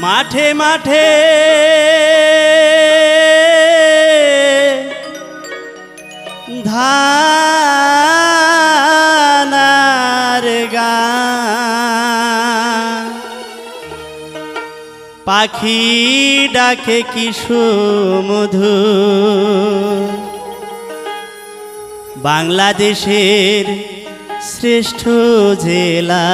মাঠে মাঠে ধানার গান, পাখি ডাকে কি সুমধুর। বাংলাদেশের শ্রেষ্ঠ জেলা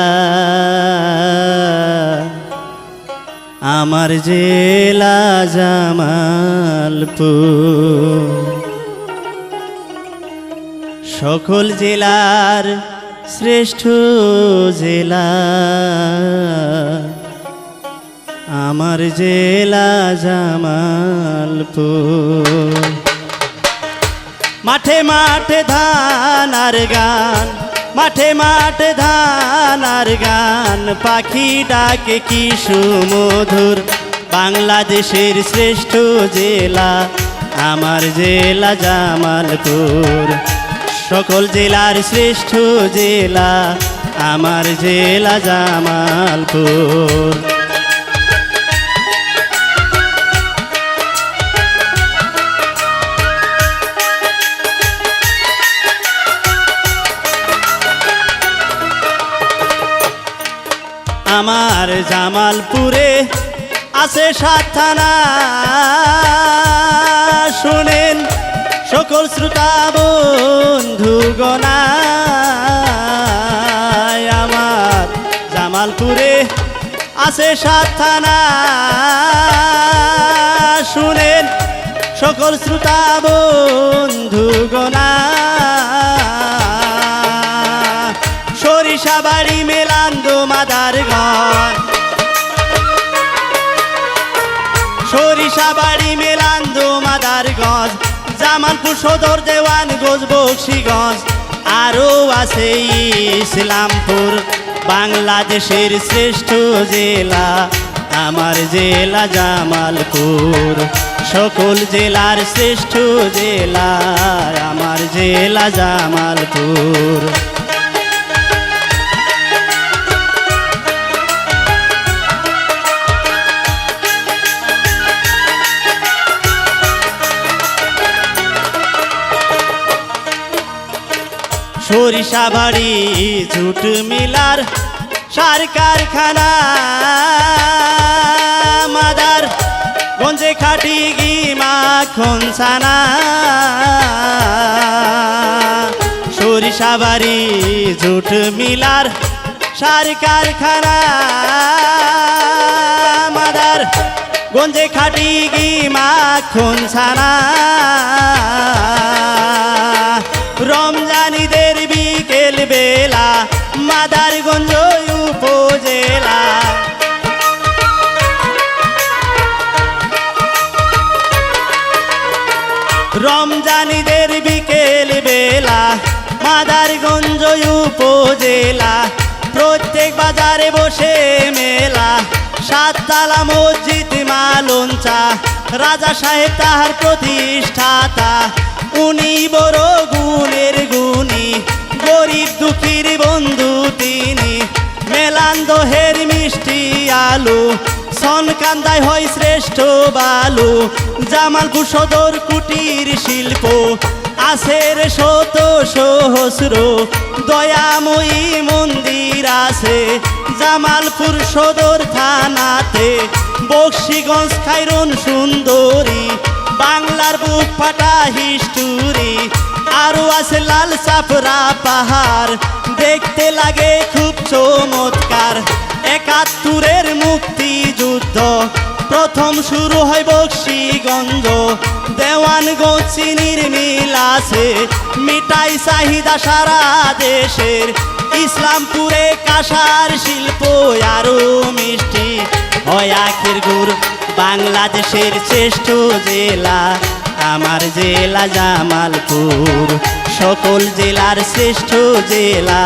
আমার জেলা জামালপুর। সকল জেলার শ্রেষ্ঠ জেলা আমার জেলা জামালপুর। মাঠে মাঠে ধান আর গান, মাঠে মাঠে ধান আর গান, পাখি ডাকে কি সুমধুর। বাংলাদেশের শ্রেষ্ঠ জেলা আমার জেলা জামালপুর। সকল জেলার শ্রেষ্ঠ জেলা আমার জেলা জামালপুর। আমার জামালপুরে আছে 7 থানা, শোনেন সকল শ্রোতা বন্ধুগণা। আমার জামালপুরে আছে 7 থানা, শুনেন সকল শ্রোতা বন্ধুগণা। সরিষাবাড়ি, মেলান্দো, মাদারগঞ্জ, সরিষাবাড়ি, মেলান্দো, মাদারগঞ্জ, জামালপুর সদর, দেওয়ানগঞ্জ, বকশীগঞ্জ, আরও আছে ইসলামপুর। বাংলাদেশের শ্রেষ্ঠ জেলা আমার জেলা জামালপুর। সকল জেলার শ্রেষ্ঠ জেলা আমার জেলা জামালপুর। সরিষাবাড়ি জুট মিলার সার কারখানা, মাদার গঞ্জে খাটি ঘি মাখন ছানা। সরিষাবাড়ি জুট মিলার সার কারখানা, মাদার গঞ্জে খাটি ঘি মাখন ছানা। রমজানিদের বিকেল বেলা মাদারগঞ্জ উপজেলা। রমজানিদের বিকেল বেলা মাদারগঞ্জ উপজেলা। প্রত্যেক বাজারে বসে মেলা, 7 তালা মসজিদ মালঞ্চা, রাজা সাহেব তাহার প্রতিষ্ঠাতা। উনি বড় গুণের গুণী, গরিব দুঃখীর বন্ধু তিনি। মেলান্দহের মিষ্টি আলু, সনকান্দায় হয় শ্রেষ্ঠ বালু। জামালপুর সদর কুটির শিল্প আছে রে শত সহস্র, দয়াময়ী মন্দির আছে জামালপুর সদর থানাতে। বকশীগঞ্জ, খাইরন সুন্দরী, বাংলার বুক ফাটা হিস্টুরি। আরো আছে লাল সাফরা পাহাড়, দেখতে লাগে খুব চমৎকার। 71-এর মুক্তিযুদ্ধ প্রথম শুরু হয় বকশীগঞ্জ। দেওয়ানগঞ্জ চিনির মিল আছে, মিটাই চাহিদা সারা দেশের। ইসলামপুরে কাঁসার শিল্প আরো মিষ্টি হয় আখের গুড়। বাংলাদেশের শ্রেষ্ঠ জেলা আমার জেলা জামালপুর। সকল জেলার শ্রেষ্ঠ জেলা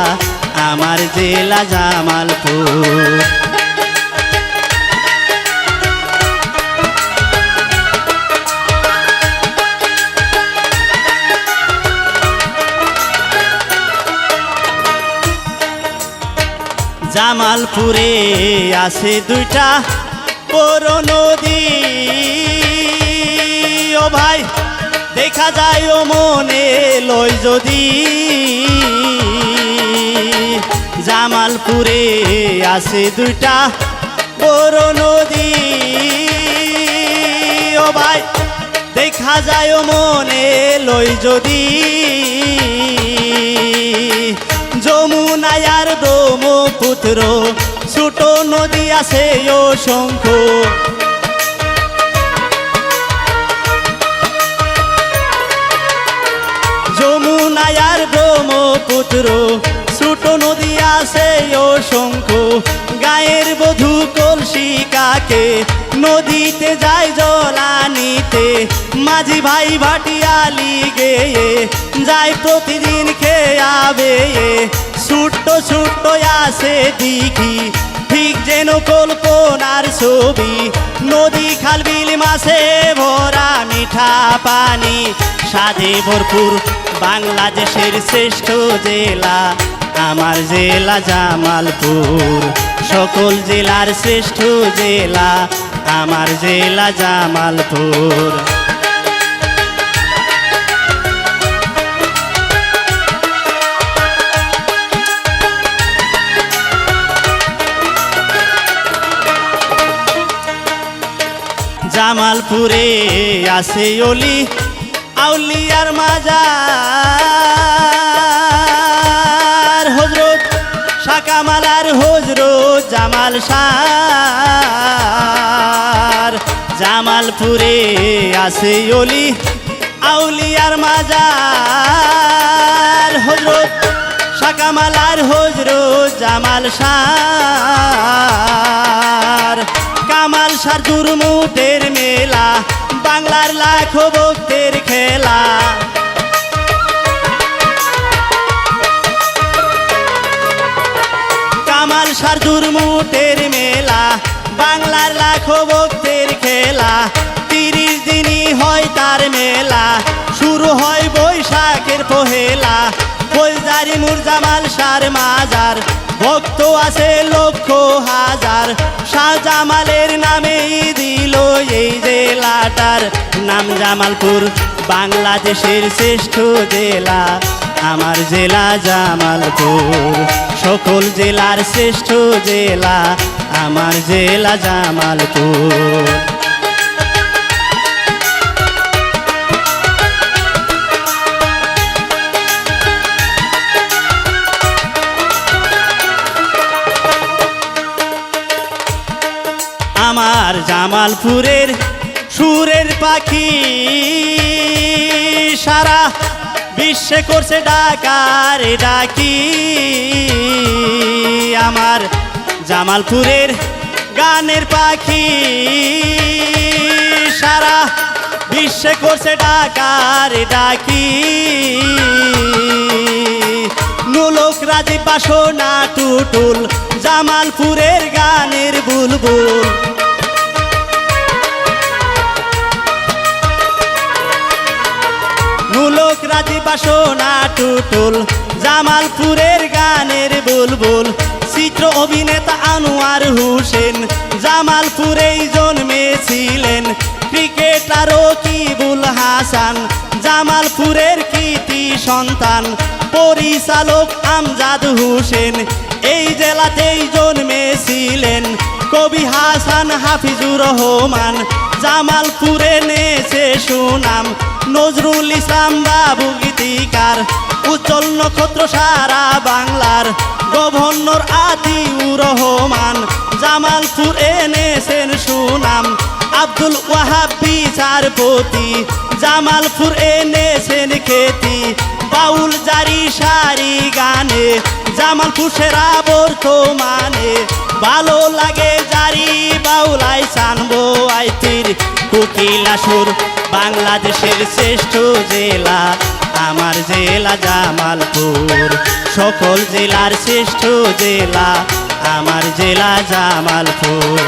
আমার জেলা জামালপুর। জামালপুরে আছে 2টা বড় নদী ও ভাই দেখা যায় ও মনে লয় যদি জামালপুরে আছে দুইটা বড় নদী ও ভাই দেখা যায় ও মনে লয় যদি যমুনা আর ব্রহ্মপুত্র ছোট নদী আছে অসংখ্য যমুনা আর ব্রহ্মপুত্র ছোট নদী আছে অসংখ্য গায়ের বধূ কলসিকাকে নদীতে যায় জল আনিতে মাঝি ভাই ভাটিয়ালি গেয়ে যায় প্রতিদিন খেয়াবে ছোট্ট ছোট্ট আছে দিঘি ঠিক যেন কল্পনার ছবি নদী খাল বিল মাছে ভরা মিঠা পানি স্বাদে ভরপুর বাংলাদেশের শ্রেষ্ঠ জেলা আমার জেলা জামালপুর সকল জেলার শ্রেষ্ঠ জেলা আমার জেলা জামালপুর জামালপুরে আছে অলি আউলিয়ার মাজার হজরত শাকামালার হজরত জামাল শাহ জামালপুরে আছে অলি আউলিয়ার মাজার হজরত শাকামালার হজরত জামাল শাহ কামাল শাহর দুর্মুটের মেলা বাংলার লাখো ভক্তের খেলা কামাল শাহর দুর্মুটের মেলা বাংলার লাখো ভক্তের খেলা 30 দিনই হয় তার মেলা শুরু হয় বৈশাখের পহেলা ফৌজদারি মুরজামাল শাহর মাজার ভক্ত আছে লক্ষ হাজার শাহ জামালের নামেই দিল এই জেলাটার নাম জামালপুর বাংলাদেশের শ্রেষ্ঠ জেলা আমার জেলা জামালপুর সকল জেলার শ্রেষ্ঠ জেলা আমার জেলা জামালপুর আমার জামালপুরের সুরের পাখি সারা বিশ্বে করছে ডাকার ডাকি আমার জামালপুরের গানের পাখি সারা বিশ্বে করছে ডাকার ডাকি নুলক রাজি বাসনা টুটুল জামালপুরের গানের বুলবুল নুলক রাজি বাসনা টুটুল জামালপুরের গানের বুলবুল চিত্র অভিনেতা আনোয়ার হোসেন জামালপুরেই জন্মেছিলেন ক্রিকেটার রকিবুল হাসান জামালপুরের কৃতি সন্তান পরিচালক আমজাদ হোসেন এই জেলাতেই জন্মেছিলেন কবি হাসান হাফিজুর রহমান জামালপুরে নেছে সুনাম নজরুল ইসলাম বাবু গীতিকার উজ্জ্বল নক্ষত্র সারা বাংলার গভর্নর আতিউর রহমান জামালপুর এনেছেন সুনাম আব্দুল ওয়াহাব বিচারপতি জামালপুর এনেছেন খ্যাতি বাউল জারি সারি গানে জামালপুর সেরা বর্তমানে ভালো লাগে জারি বাউলাই চানবো আইতির কোকিলা সুর বাংলাদেশের শ্রেষ্ঠ জেলা আমার জেলা জামালপুর সকল জেলার শ্রেষ্ঠ জেলা আমার জেলা জামালপুর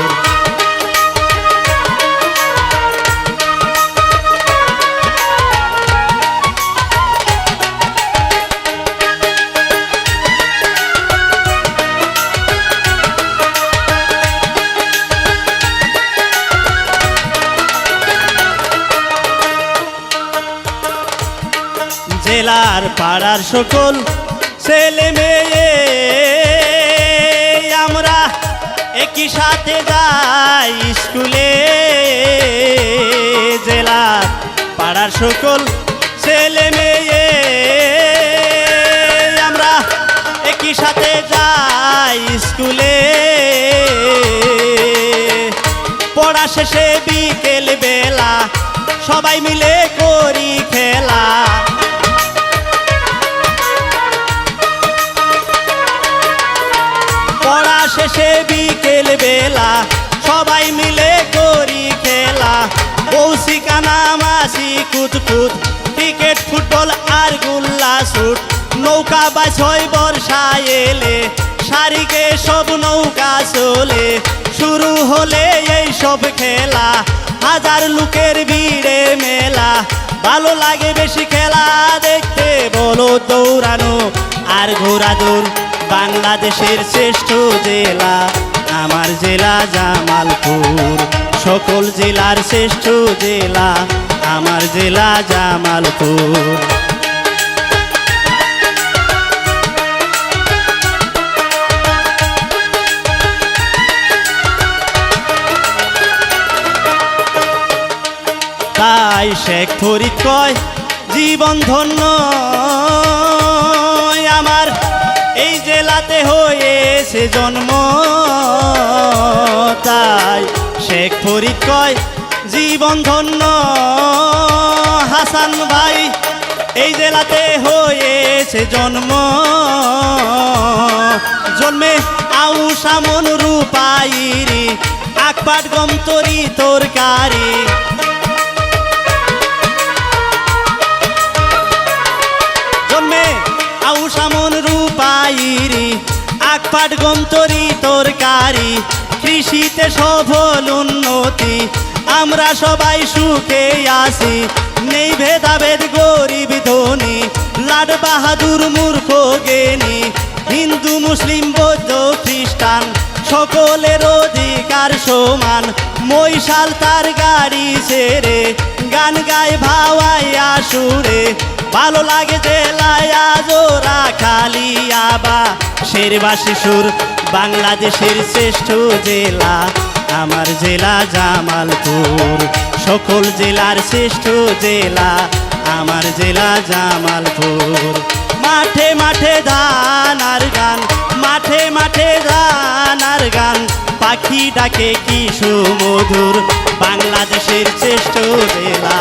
পাড়ার সকল ছেলে মেয়ে আমরা একই সাথে যাই স্কুলে। জেলার পাড়ার সকল ছেলে মেয়ে আমরা একই সাথে যাই স্কুলে। পড়া শেষে বিকেল বেলা সবাই মিলে করি খেলা। পড়া শেষে বিকেল বেলা সবাই মিলে করি খেলা। বৌসি কানা মাসি কুতকুত ক্রিকেট ফুটবল আর গুল্লা শুট। নৌকা বাছয় বর্ষায় এলে সারিকে সব নৌকা চলে। শুরু হলে এই সব খেলা হাজার লোকের ভিড়ে মেলা। ভালো লাগে বেশি খেলা দেখতে বলো দৌড়ানো আর ঘোড়া দৌড়। বাংলাদেশের শ্রেষ্ঠ জেলা আমার জেলা জামালপুর। সকল জেলার শ্রেষ্ঠ জেলা আমার জেলা জামালপুর। তাই শেখ ফরিদ কয় জীবন ধন্য আমার এই জেলাতে হয়েছে জন্ম। তাই শেখ ফরিদ কয় জীবন ধন্য হাসান ভাই এই জেলাতে হয়েছে জন্ম। জন্মে আউশা মন রূপাইরি আকপাট গমতরি তরকারি। জন্মে আউশা মন রূপাইরি আকপাট গমতরি তরকারি। কৃষিতে সফল উন্নতি আমরা সবাই সুখে আছি। নেই ভেদাভেদ গরিব ধনী লাড বাহাদুর মূর্খ জ্ঞানী। হিন্দু মুসলিম বৌদ্ধ খ্রিস্টান সকলের অধিকার সমান। মৈশাল তার গাড়ি ছেড়ে গান গায় ভাওয়াই আসুরে। ভালো লাগে জেলায় আজোরা খালিয়াবা শেরবাসী সুর। বাংলাদেশের শ্রেষ্ঠ জেলা আমার জেলা জামালপুর। সকল জেলার শ্রেষ্ঠ জেলা আমার জেলা জামালপুর। মাঠে মাঠে ধান আর গান মাঠে মাঠে ধান আর গান। পাখি ডাকে কি সুমধুর বাংলাদেশের শ্রেষ্ঠ জেলা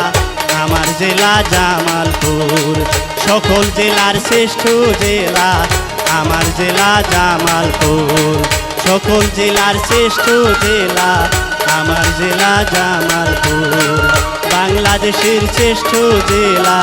আমার জেলা জামালপুর। সকল জেলার শ্রেষ্ঠ জেলা আমার জেলা জামালপুর। সকল জেলার শ্রেষ্ঠ জেলা আমার জেলা জামালপুর। বাংলাদেশের শ্রেষ্ঠ জেলা।